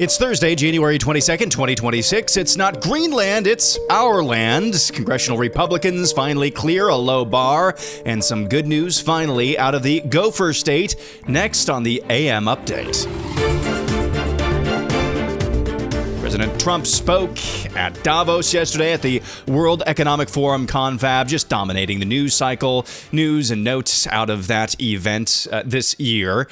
It's Thursday, January 22nd, 2026. It's not Greenland, it's our land. Congressional Republicans finally clear a low bar, and some good news finally out of the Gopher state. Next on the AM Update. President Trump spoke at Davos yesterday at the World Economic Forum confab, just dominating the news cycle, news and notes out of that event this year.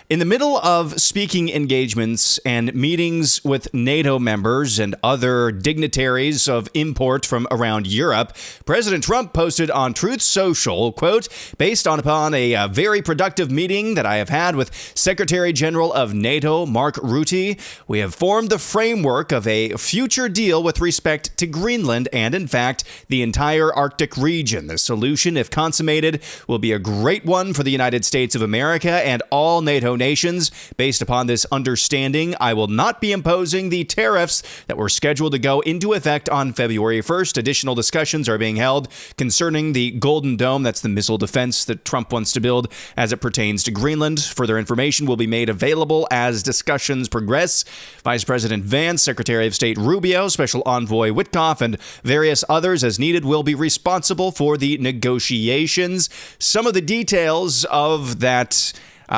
In the middle of speaking engagements and meetings with NATO members and other dignitaries of import from around Europe, President Trump posted on Truth Social, quote, based upon a very productive meeting that I have had with Secretary General of NATO, Mark Rutte, we have formed the framework of a future deal with respect to Greenland and, in fact, the entire Arctic region. The solution, if consummated, will be a great one for the United States of America and all NATO nations. Based upon this understanding, I will not be imposing the tariffs that were scheduled to go into effect on February 1st. Additional discussions are being held concerning the Golden Dome, that's the missile defense that Trump wants to build as it pertains to Greenland. Further information will be made available as discussions progress. Vice President Vance, Secretary of State Rubio, Special Envoy Witkoff, and various others as needed will be responsible for the negotiations. Some of the details of that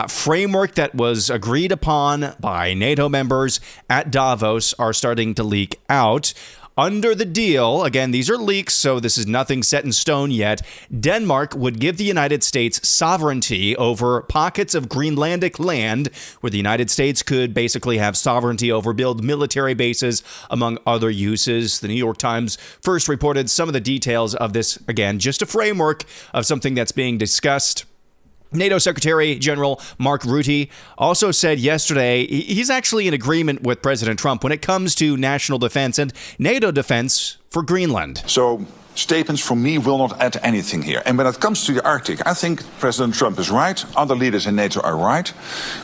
framework that was agreed upon by NATO members at Davos are starting to leak out. Under the deal, again, these are leaks, so this is nothing set in stone yet, Denmark would give the United States sovereignty over pockets of Greenlandic land where the United States could basically have sovereignty over, build military bases, among other uses. The New York Times first reported some of the details of this, again, just a framework of something that's being discussed. NATO Secretary General Mark Rutte also said yesterday he's actually in agreement with President Trump when it comes to national defense and NATO defense for Greenland. So statements from me will not add anything here. And when it comes to the Arctic, I think President Trump is right. Other leaders in NATO are right.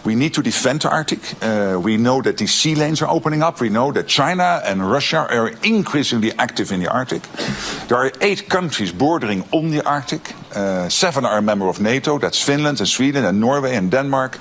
We need to defend the Arctic. We know that these sea lanes are opening up. We know that China and Russia are increasingly active in the Arctic. There are 8 countries bordering on the Arctic. 7 are a member of NATO. That's Finland and Sweden and Norway and Denmark,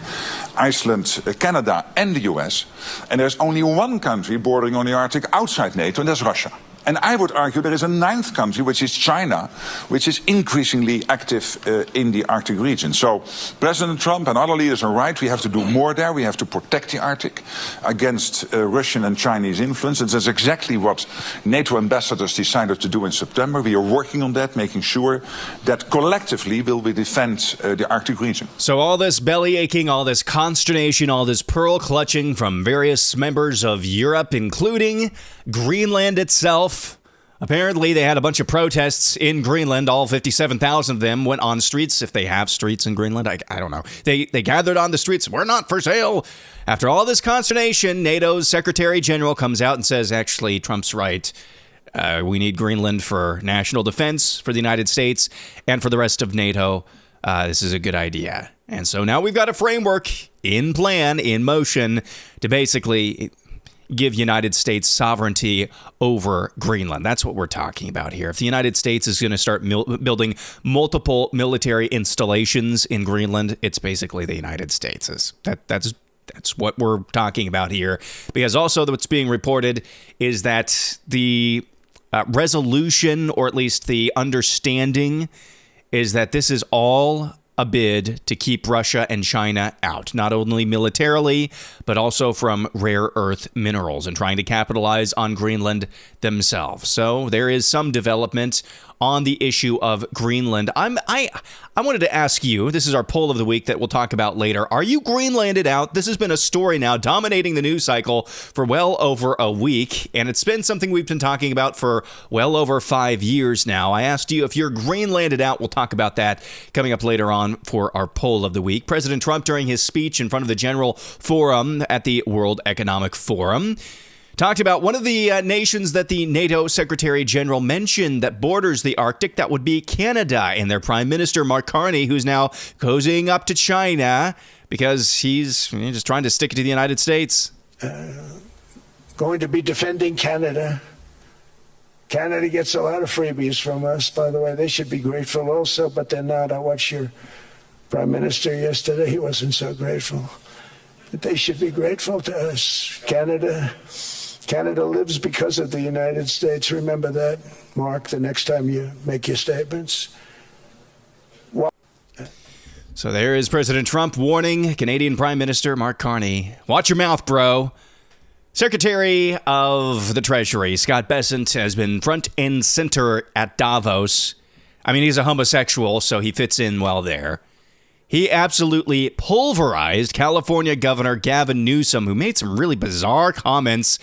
Iceland, Canada and the US. And there's only one country bordering on the Arctic outside NATO, and that's Russia. And I would argue there is a 9th country, which is China, which is increasingly active in the Arctic region. So President Trump and other leaders are right. We have to do more there. We have to protect the Arctic against Russian and Chinese influence. And that's exactly what NATO ambassadors decided to do in September. We are working on that, making sure that collectively will we defend the Arctic region. So all this belly aching, all this consternation, all this pearl clutching from various members of Europe, including Greenland itself. Apparently, they had a bunch of protests in Greenland. All 57,000 of them went on streets, if they have streets in Greenland. I don't know. They gathered on the streets. We're not for sale. After all this consternation, NATO's Secretary General comes out and says, actually, Trump's right. We need Greenland for national defense for the United States and for the rest of NATO. This is a good idea. And so now we've got a framework in motion to basically give United States sovereignty over Greenland. That's what we're talking about here. If the United States is going to start building multiple military installations in Greenland, it's basically the United States. That's what we're talking about here. Because also what's being reported is that the resolution, or at least the understanding, is that this is all a bid to keep Russia and China out, not only militarily, but also from rare earth minerals and trying to capitalize on Greenland themselves. So there is some development on the issue of Greenland. I wanted to ask you, this is our poll of the week that we'll talk about later. Are you Greenlanded out? This has been a story now dominating the news cycle for well over a week, and it's been something we've been talking about for well over 5 years now. I asked you if you're Greenlanded out. We'll talk about that coming up later on for our poll of the week. President Trump, during his speech in front of the General Forum at the World Economic Forum, talked about one of the nations that the NATO Secretary General mentioned that borders the Arctic. That would be Canada, and their Prime Minister, Mark Carney, who's now cozying up to China because he's just trying to stick it to the United States. Going to be defending Canada. Canada gets a lot of freebies from us, by the way. They should be grateful also, but they're not. I watched your Prime Minister yesterday. He wasn't so grateful. that they should be grateful to us. Canada lives because of the United States. Remember that, Mark, the next time you make your statements. So there is President Trump warning Canadian Prime Minister Mark Carney, watch your mouth, bro. Secretary of the Treasury, Scott Bessent, has been front and center at Davos. I mean, he's a homosexual, so he fits in well there. He absolutely pulverized California Governor Gavin Newsom, who made some really bizarre comments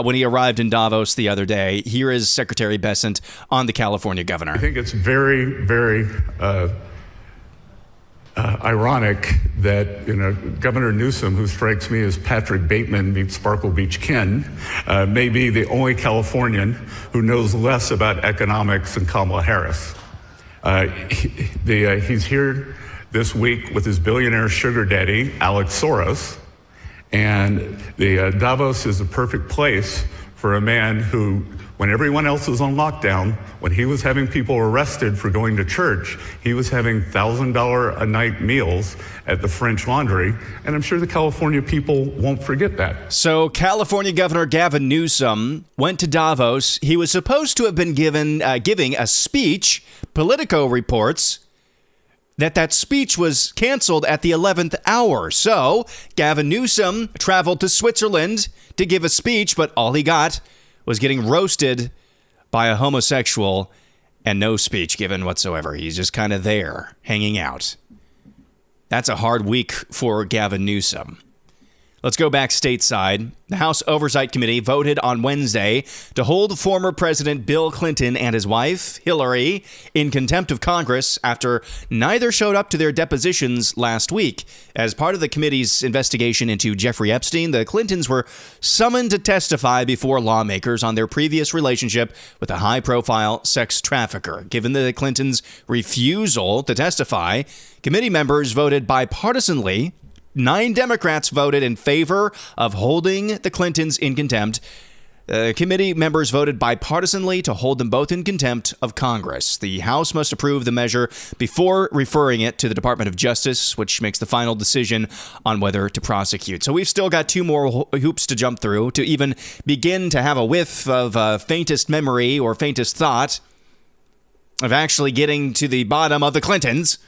when he arrived in Davos the other day. Here is Secretary Bessent on the California governor. I think it's very, very ironic that Governor Newsom, who strikes me as Patrick Bateman meets Sparkle Beach Ken, may be the only Californian who knows less about economics than Kamala Harris. He's here this week with his billionaire sugar daddy, Alex Soros, and the Davos is the perfect place for a man who, when everyone else was on lockdown, when he was having people arrested for going to church, he was having $1,000 a night meals at the French Laundry, and I'm sure the California people won't forget that. So California Governor Gavin Newsom went to Davos. He was supposed to have been giving a speech. Politico reports that speech was canceled at the 11th hour. So Gavin Newsom traveled to Switzerland to give a speech, but all he got was getting roasted by a homosexual and no speech given whatsoever. He's just kind of there, hanging out. That's a hard week for Gavin Newsom. Let's go back stateside. The House Oversight Committee voted on Wednesday to hold former President Bill Clinton and his wife, Hillary, in contempt of Congress after neither showed up to their depositions last week. As part of the committee's investigation into Jeffrey Epstein, the Clintons were summoned to testify before lawmakers on their previous relationship with a high-profile sex trafficker. Given the Clintons' refusal to testify, committee members voted bipartisanly. 9 Democrats voted in favor of holding the Clintons in contempt. Committee members voted bipartisanly to hold them both in contempt of Congress. The House must approve the measure before referring it to the Department of Justice, which makes the final decision on whether to prosecute. So we've still got 2 more hoops to jump through to even begin to have a whiff of faintest memory or faintest thought of actually getting to the bottom of the Clintons.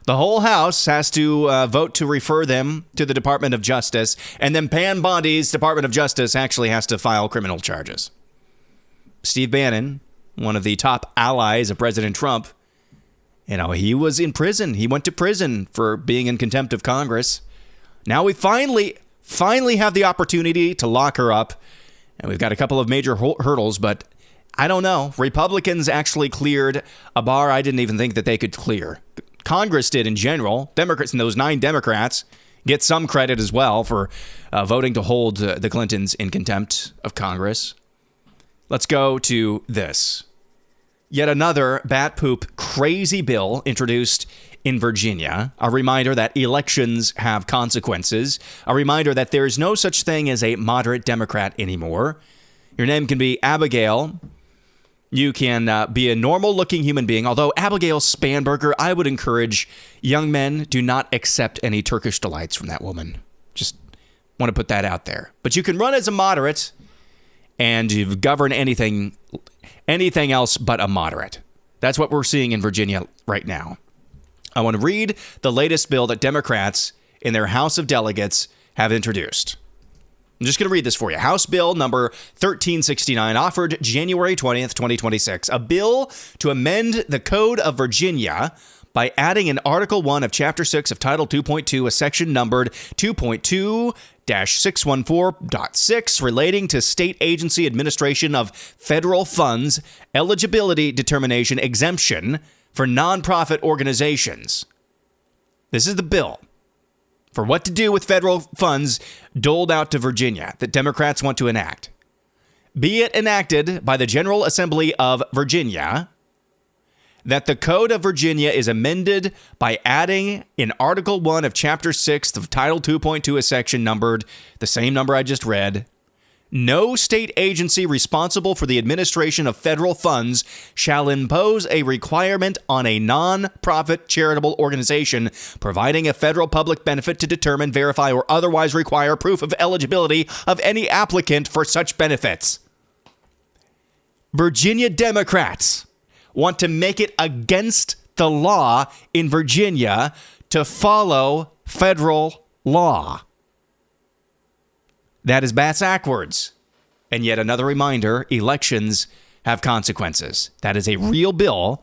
The whole House has to vote to refer them to the Department of Justice, and then Pam Bondi's Department of Justice actually has to file criminal charges. Steve Bannon, one of the top allies of President Trump, he was in prison. He went to prison for being in contempt of Congress. Now we finally have the opportunity to lock her up, and we've got a couple of major hurdles, but I don't know. Republicans actually cleared a bar I didn't even think that they could clear. Congress did in general. Democrats, and those 9 Democrats get some credit as well for voting to hold the Clintons in contempt of Congress. Let's go to this. Yet another bat poop crazy bill introduced in Virginia. A reminder that elections have consequences. A reminder that there is no such thing as a moderate Democrat anymore. Your name can be Abigail. You can be a normal-looking human being, although Abigail Spanberger, I would encourage young men, do not accept any Turkish delights from that woman. Just want to put that out there. But you can run as a moderate, and you govern anything else but a moderate. That's what we're seeing in Virginia right now. I want to read the latest bill that Democrats in their House of Delegates have introduced. I'm just going to read this for you. House Bill number 1369, offered January 20th, 2026. A bill to amend the Code of Virginia by adding in Article 1 of Chapter 6 of Title 2.2, a section numbered 2.2-614.6 relating to state agency administration of federal funds, eligibility determination exemption for nonprofit organizations. This is the bill for what to do with federal funds doled out to Virginia that Democrats want to enact. Be it enacted by the General Assembly of Virginia that the Code of Virginia is amended by adding in Article 1 of Chapter 6 of Title 2.2 a section numbered, the same number I just read, No state agency responsible for the administration of federal funds shall impose a requirement on a non-profit charitable organization providing a federal public benefit to determine, verify, or otherwise require proof of eligibility of any applicant for such benefits. Virginia Democrats want to make it against the law in Virginia to follow federal law. That is backwards. And yet another reminder, elections have consequences. That is a real bill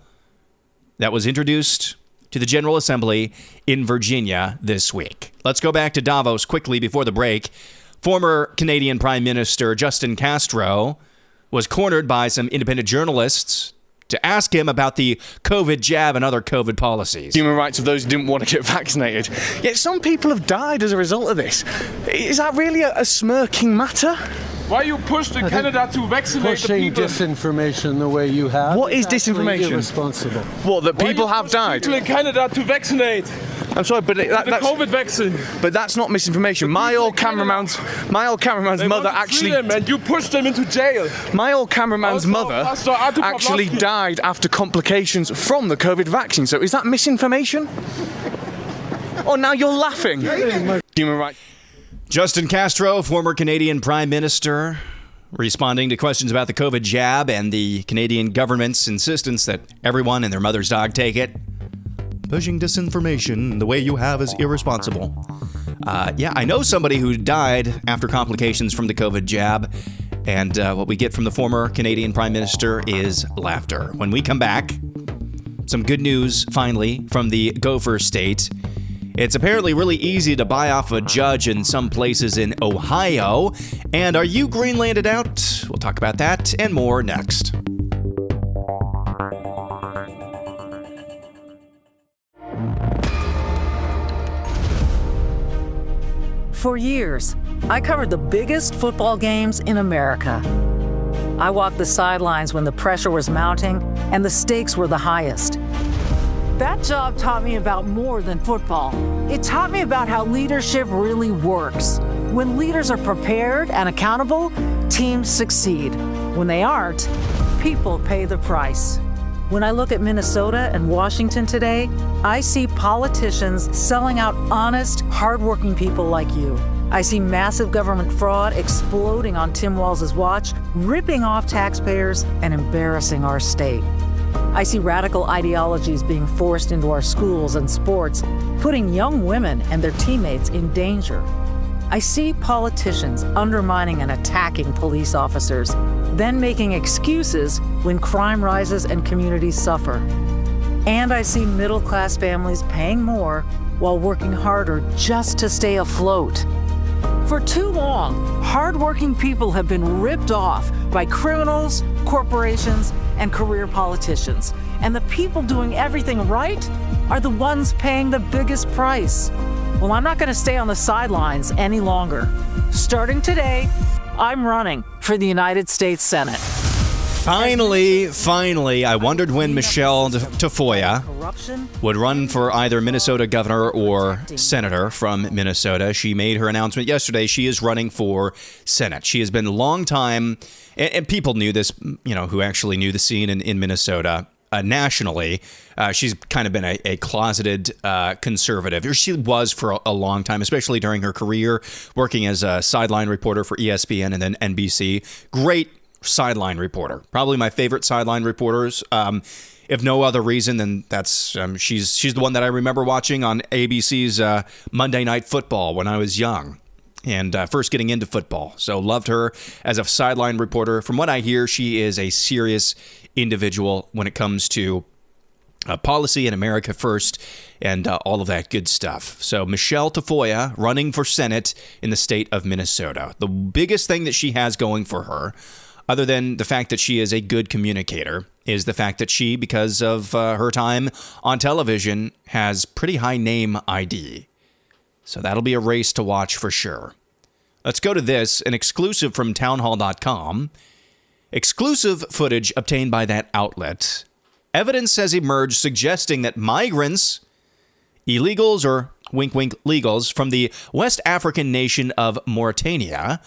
that was introduced to the General Assembly in Virginia this week. Let's go back to Davos quickly before the break. Former Canadian Prime Minister Justin Castro was cornered by some independent journalists to ask him about the COVID jab and other COVID policies. Human rights of those who didn't want to get vaccinated. Yet some people have died as a result of this. Is that really a smirking matter? Why you push the Canada to vaccinate the people? Pushing disinformation the way you have. What is disinformation? Irresponsible. What, that people have died? People in Canada to vaccinate. I'm sorry, but that's the COVID vaccine. But that's not misinformation. My old cameraman's mother actually. And you pushed them into jail. My old cameraman's mother Pastor actually died after complications from the COVID vaccine. So is that misinformation? Oh, now you're laughing. Human rights. Justin Castro, former Canadian Prime Minister, responding to questions about the COVID jab and the Canadian government's insistence that everyone and their mother's dog take it. Pushing disinformation the way you have is irresponsible. I know somebody who died after complications from the COVID jab, and what we get from the former Canadian Prime Minister is laughter. When we come back, some good news, finally, from the Gopher state. It's apparently really easy to buy off a judge in some places in Ohio. And are you Greenlanded out? We'll talk about that and more next. For years, I covered the biggest football games in America. I walked the sidelines when the pressure was mounting and the stakes were the highest. That job taught me about more than football. It taught me about how leadership really works. When leaders are prepared and accountable, teams succeed. When they aren't, people pay the price. When I look at Minnesota and Washington today, I see politicians selling out honest, hardworking people like you. I see massive government fraud exploding on Tim Walz's watch, ripping off taxpayers and embarrassing our state. I see radical ideologies being forced into our schools and sports, putting young women and their teammates in danger. I see politicians undermining and attacking police officers, then making excuses when crime rises and communities suffer. And I see middle-class families paying more while working harder just to stay afloat. For too long, hardworking people have been ripped off by criminals, corporations, and career politicians. And the people doing everything right are the ones paying the biggest price. Well, I'm not going to stay on the sidelines any longer. Starting today, I'm running for the United States Senate. Finally, I wondered when Michele Tafoya would run for either Minnesota governor or senator from Minnesota. She made her announcement yesterday. She is running for Senate. She has been a long time, and people knew this, who actually knew the scene in Minnesota. Nationally, she's kind of been a closeted conservative, or she was for a long time, especially during her career working as a sideline reporter for ESPN and then NBC. Great sideline reporter, probably my favorite sideline reporters. If no other reason, then that's she's the one that I remember watching on ABC's Monday Night Football when I was young and first getting into football. So loved her as a sideline reporter. From what I hear, she is a serious individual when it comes to policy and America first and all of that good stuff. So Michele Tafoya running for Senate in the state of Minnesota. The biggest thing that she has going for her, other than the fact that she is a good communicator, is the fact that she, because of her time on television, has pretty high name ID. So that'll be a race to watch for sure. Let's go to this, an exclusive from townhall.com. Exclusive footage obtained by that outlet. Evidence has emerged suggesting that migrants, illegals or wink wink legals from the West African nation of Mauritania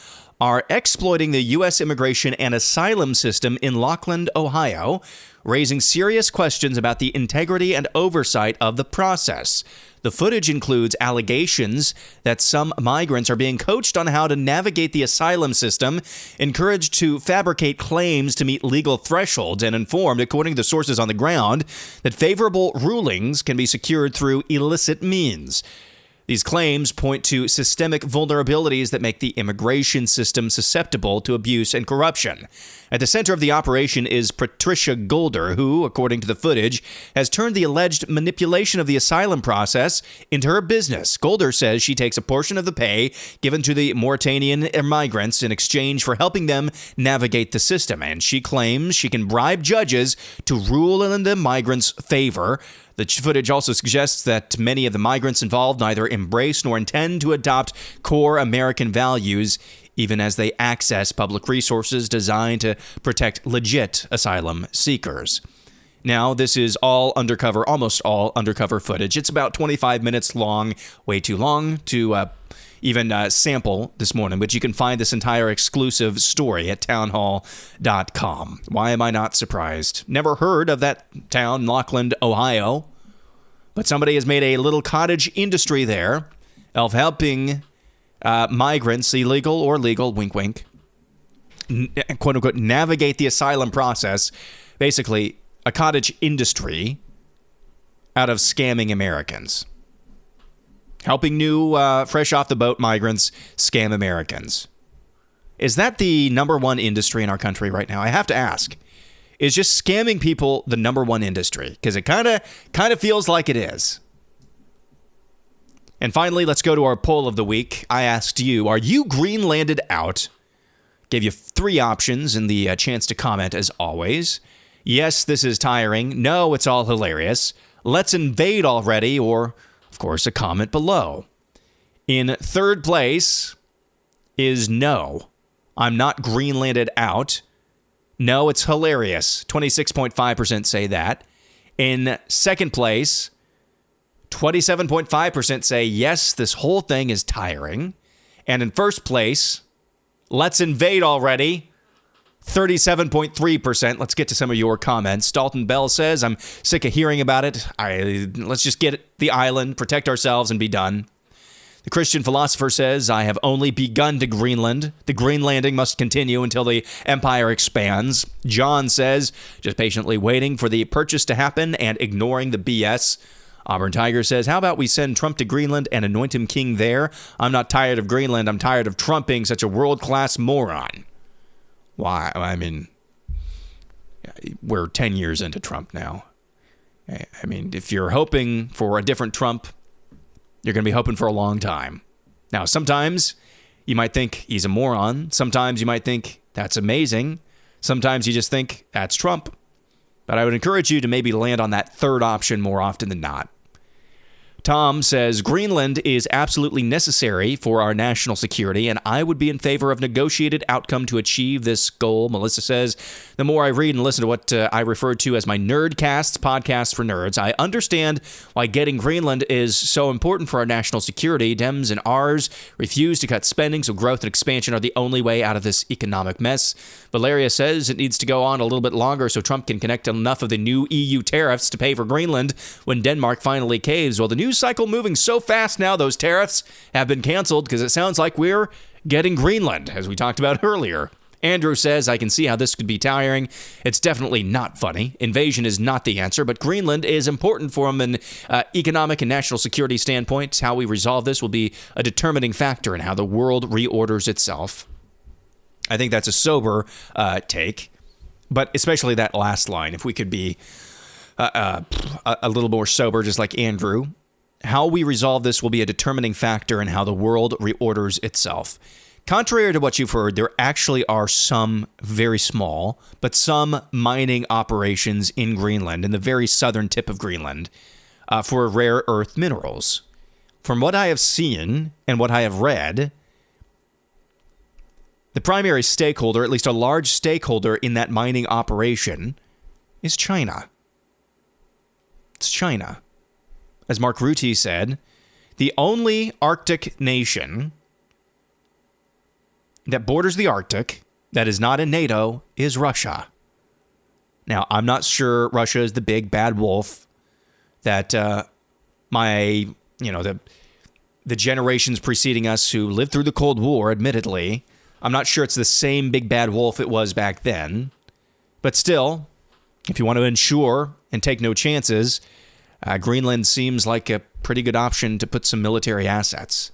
are exploiting the U.S. immigration and asylum system in OURLAND, Ohio, raising serious questions about the integrity and oversight of the process. The footage includes allegations that some migrants are being coached on how to navigate the asylum system, encouraged to fabricate claims to meet legal thresholds, and informed, according to sources on the ground, that favorable rulings can be secured through illicit means. These claims point to systemic vulnerabilities that make the immigration system susceptible to abuse and corruption. At the center of the operation is Patricia Golder, who, according to the footage, has turned the alleged manipulation of the asylum process into her business. Golder says she takes a portion of the pay given to the Mauritanian migrants in exchange for helping them navigate the system, and she claims she can bribe judges to rule in the migrants' favor. The footage also suggests that many of the migrants involved neither embrace nor intend to adopt core American values, even as they access public resources designed to protect legit asylum seekers. Now, this is all undercover, almost all undercover footage. It's about 25 minutes long, way too long to even sample this morning, but you can find this entire exclusive story at townhall.com. Why am I not surprised? Never heard of that town, OURLAND, Ohio, but somebody has made a little cottage industry there of helping migrants, illegal or legal, wink, wink, quote unquote, navigate the asylum process. Basically, a cottage industry out of scamming Americans. Helping new, fresh off the boat migrants scam Americans. Is that the number one industry in our country right now? I have to ask. Is just scamming people the number one industry? Because it kind of feels like it is. And finally, let's go to our poll of the week. I asked you, are you Greenlanded out? Gave you 3 options and the chance to comment as always. Yes, this is tiring. No, it's all hilarious. Let's invade already, or of course, a comment below. In 3rd place is no. I'm not Greenlanded out. No, it's hilarious. 26.5% say that. In 2nd place, 27.5% say yes, this whole thing is tiring. And in 1st place, let's invade already. 37.3%. Let's get to some of your comments. Dalton Bell says, I'm sick of hearing about it. Let's just get the island, protect ourselves, and be done. The Christian philosopher says, I have only begun to Greenland. The Greenlanding must continue until the empire expands. John says, just patiently waiting for the purchase to happen and ignoring the BS. Auburn Tiger says, how about we send Trump to Greenland and anoint him king there? I'm not tired of Greenland. I'm tired of Trump being such a world-class moron. Why? I mean, we're 10 years into Trump now. I mean, if you're hoping for a different Trump, you're going to be hoping for a long time. Now, sometimes you might think he's a moron. Sometimes you might think that's amazing. Sometimes you just think that's Trump. But I would encourage you to maybe land on that 3rd option more often than not. Tom says, Greenland is absolutely necessary for our national security, and I would be in favor of negotiated outcome to achieve this goal. Melissa says, the more I read and listen to what I refer to as my Nerdcasts, podcast for nerds, I understand why getting Greenland is so important for our national security. Dems and Rs refuse to cut spending, so growth and expansion are the only way out of this economic mess. Valeria says it needs to go on a little bit longer so Trump can connect enough of the new EU tariffs to pay for Greenland when Denmark finally caves. Well, the news cycle moving so fast now, those tariffs have been canceled because it sounds like we're getting Greenland, as we talked about earlier. Andrew says, I can see how this could be tiring. It's definitely not funny. Invasion is not the answer, but Greenland is important from an economic and national security standpoint. How we resolve this will be a determining factor in how the world reorders itself. I think that's a sober take, but especially that last line, if we could be a little more sober, just like Andrew. How we resolve this will be a determining factor in how the world reorders itself. Contrary to what you've heard, there actually are some very small, but some mining operations in Greenland, in the very southern tip of Greenland, for rare earth minerals. From what I have seen and what I have read, the primary stakeholder, at least a large stakeholder in that mining operation, is China. It's China. As Mark Rutte said, the only Arctic nation that borders the Arctic, that is not in NATO, is Russia. Now, I'm not sure Russia is the big bad wolf that the generations preceding us who lived through the Cold War, admittedly, I'm not sure it's the same big bad wolf it was back then. But still, if you want to ensure and take no chances, Greenland seems like a pretty good option to put some military assets.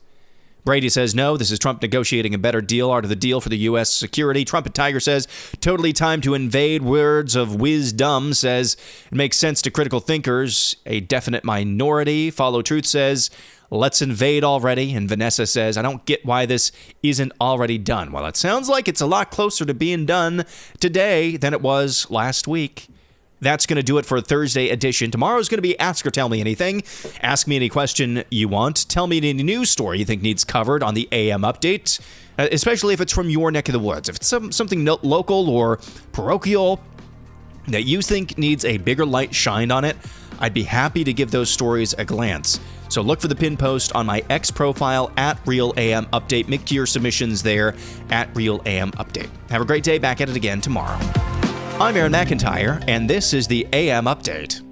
Brady says, no, this is Trump negotiating a better deal out of the deal for the U.S. security. Trumpet Tiger says, totally time to invade. Words of wisdom says, it makes sense to critical thinkers. A definite minority. Follow Truth says, let's invade already. And Vanessa says, I don't get why this isn't already done. Well, it sounds like it's a lot closer to being done today than it was last week. That's going to do it for a Thursday edition. Tomorrow's going to be Ask or Tell Me Anything. Ask me any question you want. Tell me any news story you think needs covered on the AM update, especially if it's from your neck of the woods. If it's something local or parochial that you think needs a bigger light shined on it, I'd be happy to give those stories a glance. So look for the pin post on my X profile at Real AM Update. Make your submissions there at Real AM Update. Have a great day. Back at it again tomorrow. I'm Aaron McIntyre, and this is the AM Update.